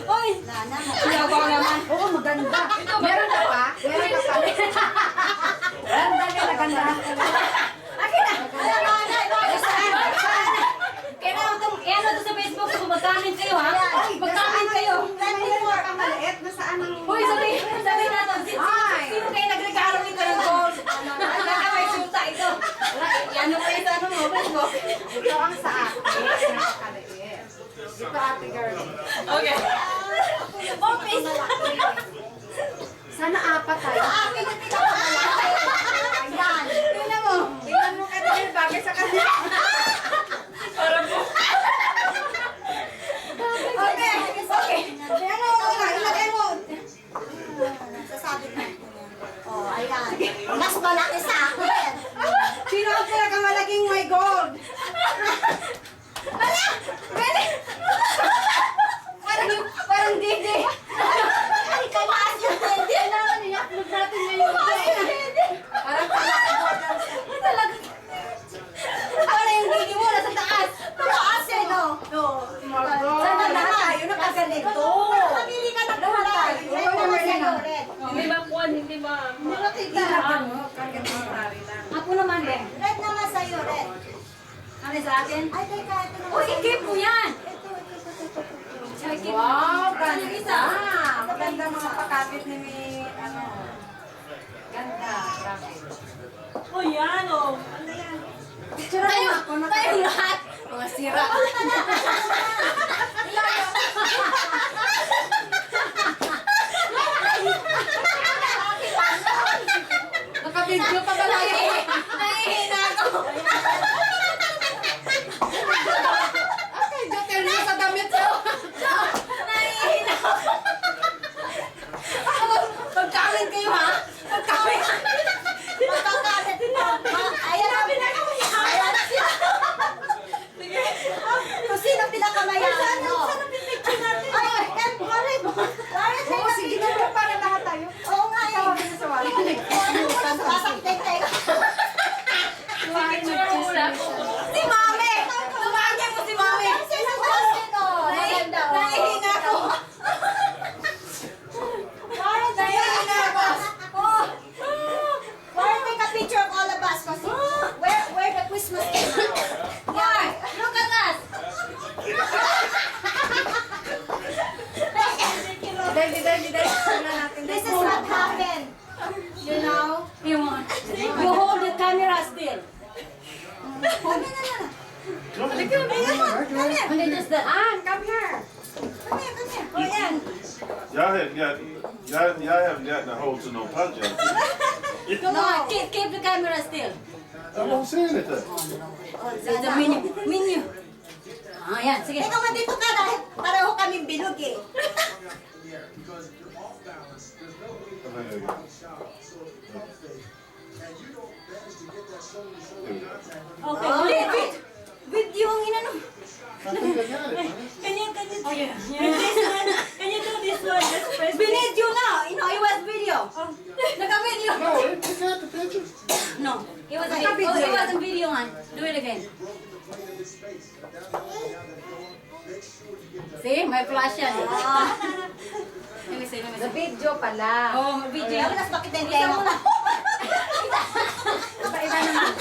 Hoy! Siyabaw naman. Oo, maganda. Meron ka pa? Meron ka pa? Ganda ka na, ganda. Akin na! Kailangan itong, ano ito sa Facebook, so mag-comment kayo ha? Mag-comment kayo! Ang maliit, nasaan ang... Hoy, sabi natin, sino kayo nagregalo nito ng gold? Ang may suta ito. Ano pa ito, ano mo, Facebook? Ito ang sa akin. Napakaliit. Ito ate girl. Okay. Office! Sana apat tayo. Akin na pinakamalaki. Ayan. Tingnan mo. Tingnan mo ka din, bagay sa kanila. Para po. Okay. Okay. Ano mo, ilagay mo. Sasabit na. Oh, ayan. Mas malaki sa akin. Sino ang pinakamalaking may gold? Ala! Pwede! Parang dede. Ay, kamaas yung dede. Kailangan i-upload natin ngayon. Kamaas yung dede. Parang talaga. Talaga. Parang yung dede mo nasa taas. Taas eh, no? No. Sana lahat tayo nakaganito. Nakabili ka ng kulay. Red naman sa'yo, red. Hindi ba kuwan, hindi ba? Nakita. Ako naman, red. Red naman sa'yo, red. Ano sa akin? Ay, teka, ito naman. Uy, i-keep mo yan! Wow, Ano yung isa? Maganda mga pakapit ni ano. Ganda, grabe. Oh, yan, oh. Ano yan? Picture mo ako na Tayo lahat! Mga sira. Naka-video pa ba lang? Nahihina ako. Okay, jotel mo sa damit ko. Nahihina ako. Pagkamin kayo, ha? Pagkamin. Pagkakamit. Ayan ang pinakamayaman. Kung sino pinakamayaman mo? Saan ang pipicture natin? Ay, Warren. Warren, Oo, sige na bro, para lahat tayo. Oo nga eh. Tawagin na sa wala. Sumasakit tayo. Si Mami! Tumagyan mo si Mami! Maganda. Nahihina ako. Warren, nahihina ako. Oh. Warren, take a picture of all of us. Kasi where the Christmas came out. Yeah, look at us. Dahil. Wala natin. This is what happened. You know? You hold the camera still. Come here. Come here. Just the Ann, come here. Come here. Oh, yan. Y'all haven't gotten a hold to no punch yet. No, keep the camera still. I won't say anything. The menu. Ah, yan. Sige. Ikaw nga dito ka dahil pareho kaming bilog eh. Okay. With yung inano. I think I got it. Oh, yeah. Can you do this one? Just press Binidyo nga. It was video. Naka-video. No, they got the picture. No. It was a video man. Do it again. See? May flash yan. Let me see. Sa video pala. Oh, video. Tapos bakit hindi tayo mo na? Iba naman.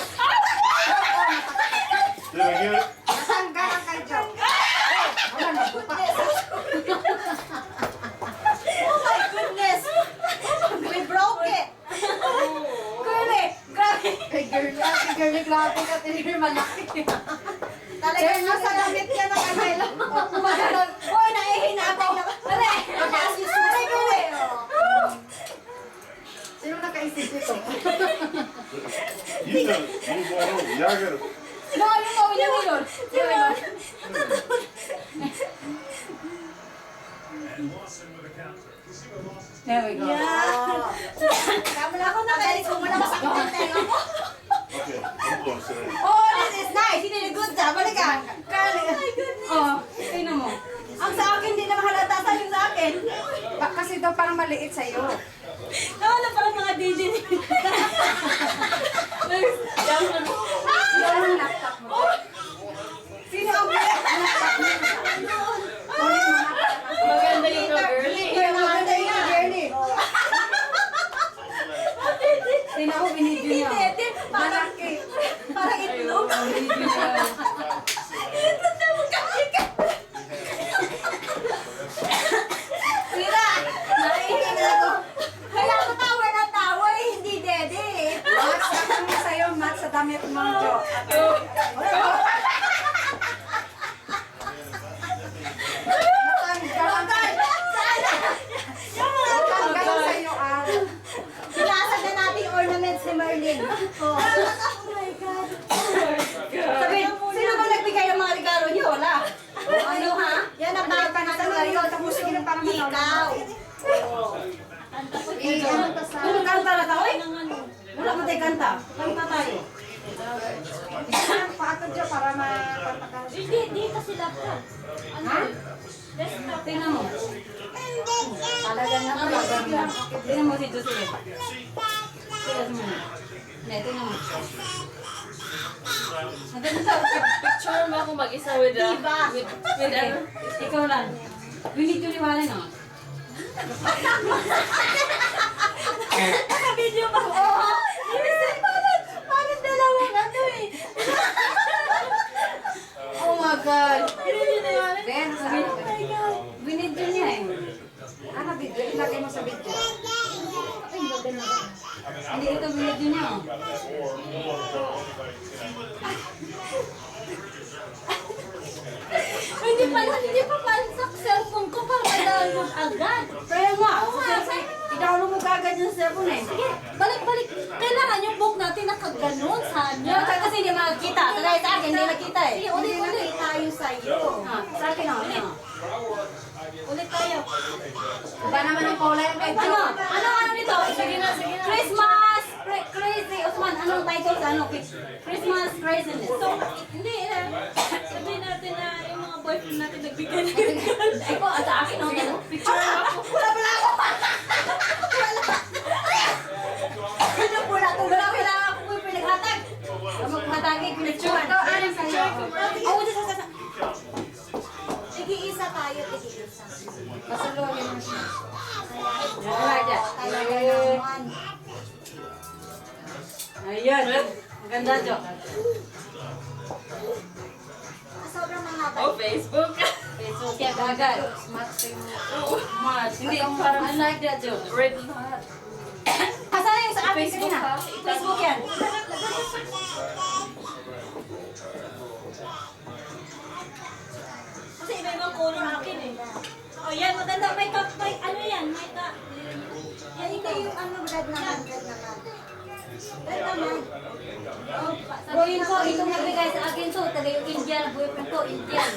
Did I get it? Natanggal ang kay Joe. Wala na, buka. Oh my goodness! We broke it! Grabe! Grabe! Kay girl, grabe ka. Tinir malaki. Talagang nasa damit ka na Carmelo. Maganon. Uy, naihina ako. Dali! As you susi ko eh. Sino nakaisip nito? You done move on over. Y'all gotta. No, yung gawin niya ngayon. There we go. Kamala ako na kayo. Kung wala masakit ang tenga mo. Okay, I'm going to say. Oh, this is nice. You did a good job. Balik ka. Oh my goodness. Oh, tingnan mo. Ang sa akin, hindi na mahalata sa yung sa akin. Kasi daw parang maliit sa'yo. Nawala parang mga didi. Yung laptop mo. Sino ang laptop mo? Maganda yung tayo, tapos sila para Ikaw. Kung kanta na tayo, Ng ano. wala mo tayo kanta. Kanta tayo. Paatod siya para mapatakas. Hindi kasi laptop. Ha? Desktop. Tingnan mo. Talaga na talaga na. Tingnan mo si Josie. Tingnan mo. Hindi, tingnan mo. Picture mo ako mag-isa with Diba? with ano. Ikaw lang. We need to liwanag, no? Naka-video ba? Oo. Parang dalawang ano eh. Oh my God. Video na yun. Ben, sabi ko. We need to niya eh. Ano, video? Ilagay mo sa video. Ay, ilagay mo. Hindi ito video niya. Oh. Hindi pa sa cellphone ko para ma-download agad. Kaya nga, i-download mo kagad yung cellphone eh. Sige, balik. Kailangan yung book natin nakaganon sana. Yung kasi hindi makakita. Kagaya sa akin, hindi nakita eh. Sige, Hindi ulit. nakita yung sa'yo. Ah, sa akin oh, ano? Ulit tayo. Iba naman ang kulay kay Ano? Jo. Ano nito? Sige na. Christmas! Crazy! Osman, anong title sa ano? Christmas Craziness. So, hindi sabihin natin na yung mga boyfriend natin nagbigay ng regalo. Eko, sa akin oh, ano? Picture ako. Wala ako. Wala ako po yung pinaghatag. Maghatagay, pinagchuan. Ito, anong sa'yo? Oo, sa. Tig-iisa tayo, tig-iisa. Pasaluhin mo siya. Ayan. Talaga naman. Ayan. Maganda, Jo. Sobrang mahaba. Oh, Facebook. Facebook yan, agad. Smart sa'yo. March. Hindi, parang I like that, Jo. Red hat. Kasama yung sa akin Facebook kanina. ka? Facebook yan. Kasi iba-ibang color akin eh. Oh, yan. Maganda. May ano yan? May Yan ito yung ano, red naman. Red naman. Red naman. Sabihin ko, itong nagbigay sa akin to, taga yung Indian, boyfriend ko, Indian.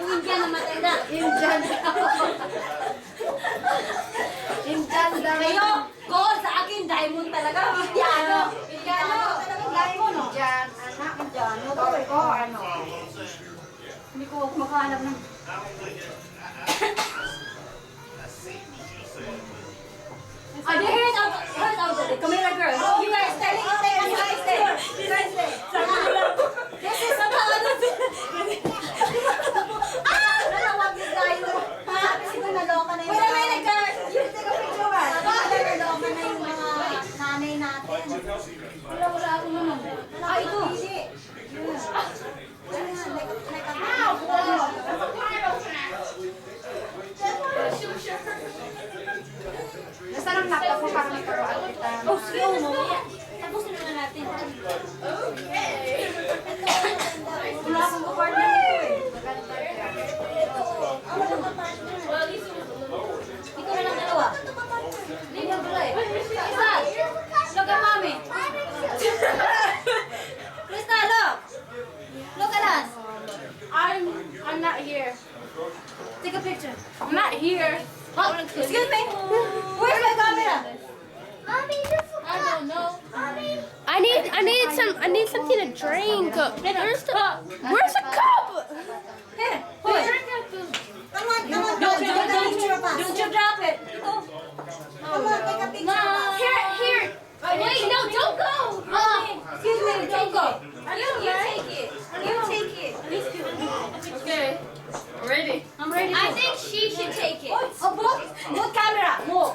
Yung Indian na matanda. Indian. Indian daw. Kayo, gold sa akin, diamond talaga. Indiano. Indiano. Talagang diamond, no? Indian. Anak, Indian. Ko, ano? Hindi ko makahanap ng... Ah, here's out there. Come here, girl. You guys stay. You guys stay. You guys stay. This is the Natawag ni tayo. Sabi siguro naloka na yung Wait a minute, girls. You take a picture, man. naloka na yung mga nanay natin. Wala ako naman. Ah, ito. Hindi. Nasaan ang laptop mo para magkaroon kita? Oh, sige, mamaya. Tapusin na natin. Wala akong partner nito eh. Well, this Ito na lang dalawa. Hindi ba pala eh? Isa. Look at mommy. Krista, look. Look at us. I'm not here. Take a picture. I'm not here. Oh, excuse me. Where's my camera? I don't know. I need something to drink. Where's the cup? Here. Hold it. Come on, come on. Don't Take a picture of us. you drop it. Ito. Come on, take a picture of us. Here. Wait, no, don't go. Excuse me, don't go. You take it. You take it. Okay. Ready. I'm ready. I think she should take it. Oh, both camera. Move.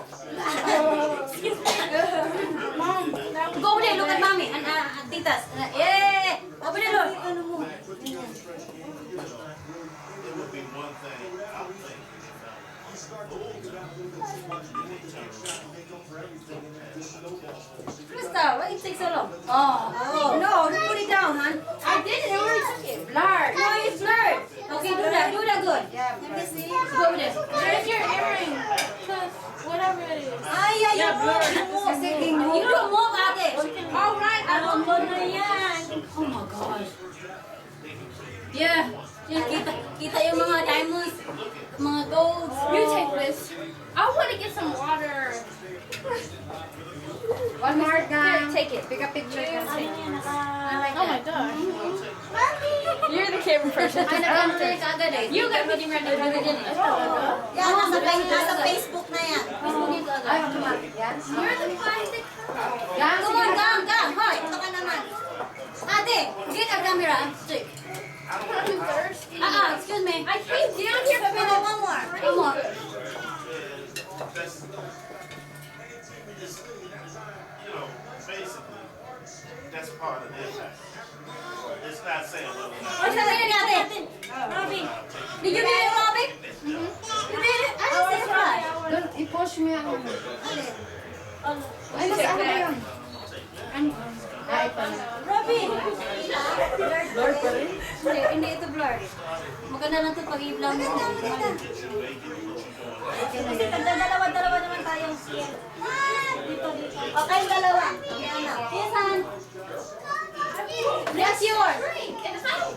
Go over there. Look at mommy and titas. Yeah. Open the door. Ano mo? It would be one thing. I'm thinking Krista, why it take so long? Oh. No, don't put it down, hon. I did it. I already took it. Blurred. No, it's blurred. Okay, do that. Do that good. Let me see. Go over there. Where's your earring? Whatever it is. Ay, ay, Yeah, blurred. Kasi You don't move, ate. All right. Alam mo na yan. Oh my gosh. Yeah. Yeah, kita yung mga diamonds mga golds. You take this. I want to get some water. One more Here, gang. take it. Pick a picture ka. Oh my gosh. You're the camera person. Ay, nag-answer ka agad eh. You got me ready. Yan, nasa Facebook na yan. Facebook niya ka Ay, agad. automatic yan. You're the plastic. Gang, Come on, gang. Hoy, ito ka naman. Ate, get a camera. Check. Excuse me. I can't get here. One more. One more. That's, it's, you know, basically, that's part of their life. It's not saying, well, we're not What's the name natin? Robin. Did you get it, Robin? You did it? Ano sa flash? doon, i-push mo yan. Ay, nasa ano yun? Ano? Ay, pala. Robin! Blur pa rin? Hindi ito blur. Maganda lang ito pag i-vlog mo. Kasi dalawa naman tayo. Dito. Okay, dalawa. Yan na. Yes, Han. That's yours.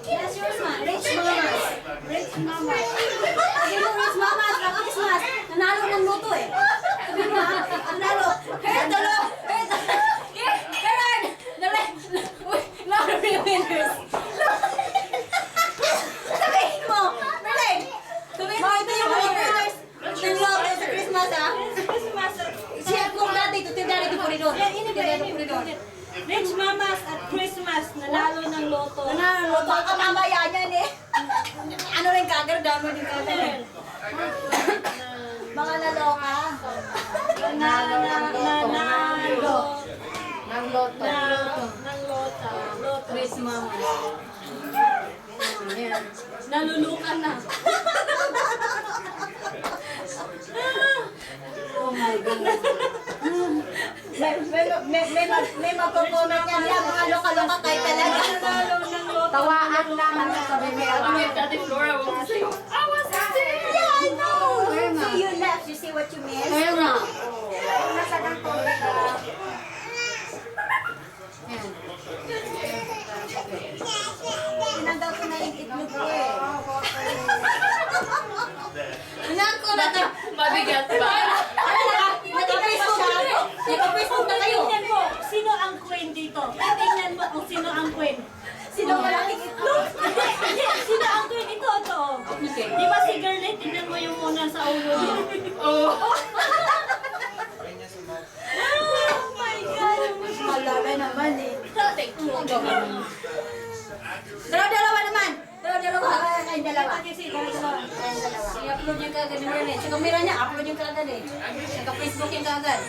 That's yours, man. Rich Mamas. Rich Mamas. Sabi mo, Rich Mamas, na Christmas. Nanalo ng loto eh. Sabi mo, ha? Nanalo. Hey, dalawa. Hey, Gerard. Lottery winners. Sabihin mo. Merlin. Sabihin mo, ito yung mga winners. Ng loto sa Christmas, ha? Siya kung dati, ito tinari di Puridor. Rich Mamas at Christmas, nanalo ng loto. Nanalo, baka mamaya yan eh. Ano rin kagad, download yung kagad. Mga naloka. Nanalo Ng loto. ng loto. Rich Mamas. Ayan. Nalulukan na. Oh my goodness. May magko-comment yan. Yan, mga loka-loka kayo talaga. Nanalo ng loto. Tawaan lang ang sabi mo. Daddy Flora was saying, I was there. Yeah, I know. Kaya nga. See, you left. You see what you missed? Kaya nga. Nasa ng tubig. Yan. Tinanggal ko na yung itlog ko eh. Inako na ito. Mabigat pa. Naka-Facebook na kayo. Naka-Facebook na kayo. Tingnan mo, sino ang queen dito? Tingnan mo kung sino ang queen. Sino malaking itlog? Hindi, sino ang queen? Ito. Okay. Di ba si Girlie, tingnan mo yung muna sa ulo niya. Oh my God. Malaga naman eh. Take two. Dalawa naman. Dalawa. Kayong dalawa. Dalawa. I-upload niya kagad ni Merlin. Sa camera niya, upload niya kagad eh. Naka-Facebook yung kagad.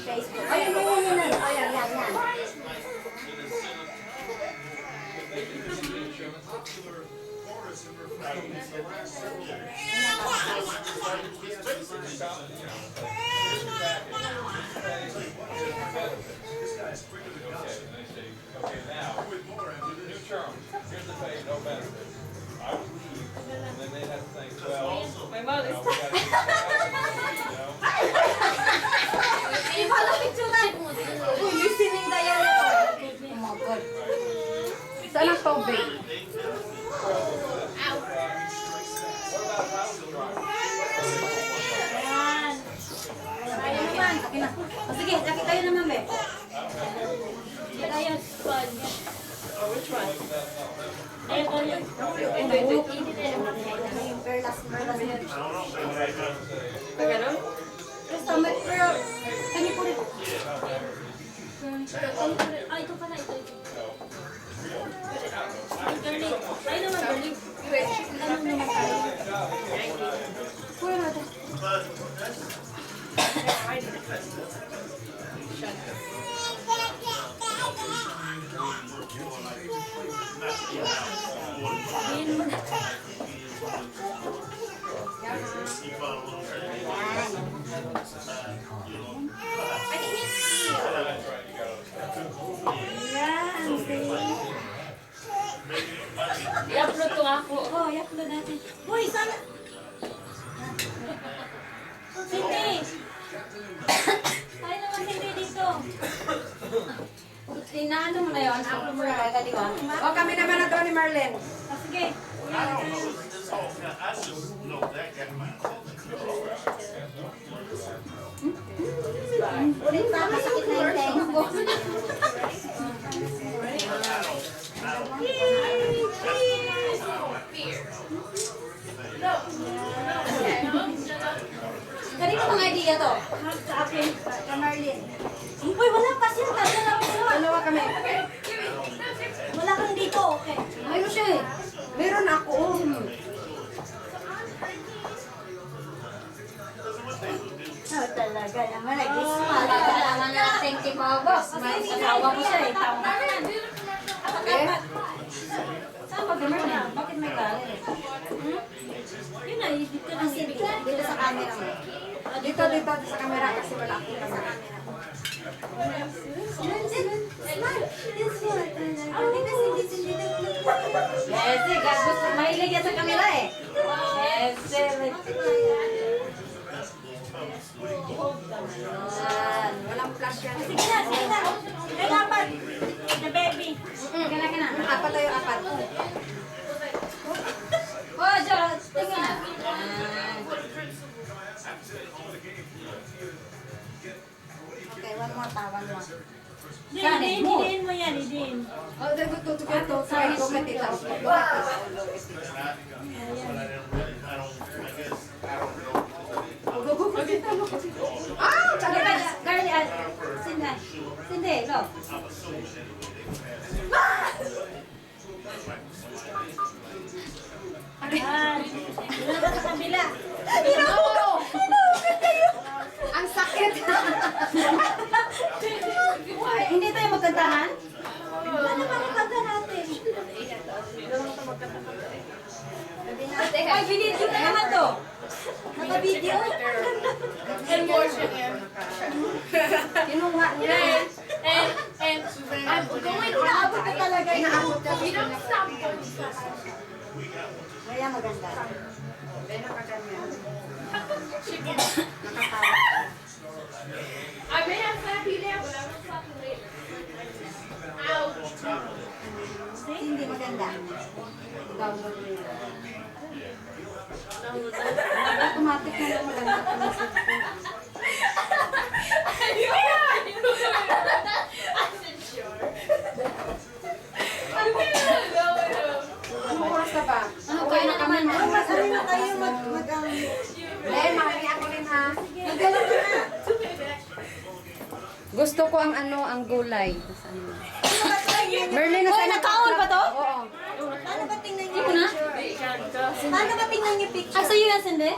Facebook. Ayun, yan. Ayan, yan. Okay, now, new term. Here's the thing, no benefit. I would leave, and then they'd have to think, well, My mouth is we gotta get you know. Ipalapit siya na. Listening dialogue. Oh my God. Saan ang tubig? Yan. Tayo naman. Okay na. O sige, laki tayo naman, be. Tayo, squad. Which one? Ayun. Perlas. Pagano? Basta may, pero, kani po rin. Ah, ito pala, ito. Girlie. Ay naman, Girlie. Ano naman tayo? Kuya natin. Ayun mo na. I-upload ko nga ako. Oh, i-upload natin. Hoy, sana! Cindy! Tayo naman, Cindy, dito. Inaano mo na yun? Upload mo na kagad, di ba? O, kami naman na to ni Marlene. Ah, sige. I don't know this whole. I just know that got my. Ulit pa, masakit na yung tenga ko. Kanino mga idea to? Sa akin, sa Marlene. Uy, wala pa siya. Dalawa kami. Wala kang dito. Okay. Ayun siya eh. Meron ako. Oh, talaga naman, nag-smile. Wala naman natin kay Boss. May asawa ko siya eh. Tama. Eh? Saan ba gamar na? Bakit may galit eh? Yun na, edit ka na. Dito sa camera mo. Dito sa camera kasi wala akong camera. This one. Hindi kasi dito. Yes, eh. Gusto, mahilig yan sa kamera eh. Yes, eh. Walang flash yan. Sige na, sige na. Ay, dapat. The baby. Kaya. Apat tayo, apat. Oh, Diyos. Tingnan. Okay, one more pa, one more. Hidiin mo yan, hidiin. Oh, ito. Sorry, go ka tita. Ah, Garli, Cindy. Cindy, go. Yan. Doon ka sa kabila. ang sakit. Hindi tayo magkantahan? Ano ba ang kanta natin? Ay, binidyo na naman to. Naka-video? Kinuha niya. And I'm going Inaabot ka talaga. Inaabot ka. Kaya maganda. Kaya nakaganyan. I may have happy there, but I will stop you later. Hindi maganda. Download mo yun. Automatic na lang maganda ka na sa Anong oras na ba? Ano kayo na kami? Masali na tayo Mami, ako rin ha. Gusto ko ang ang gulay. Merlin, Hoy, nasa nakaon pa to? Oo. Paano ba tingnan Hindi niyo mo na? picture? Paano ba tingnan niyo picture? Ah, sa'yo yan, Cindy?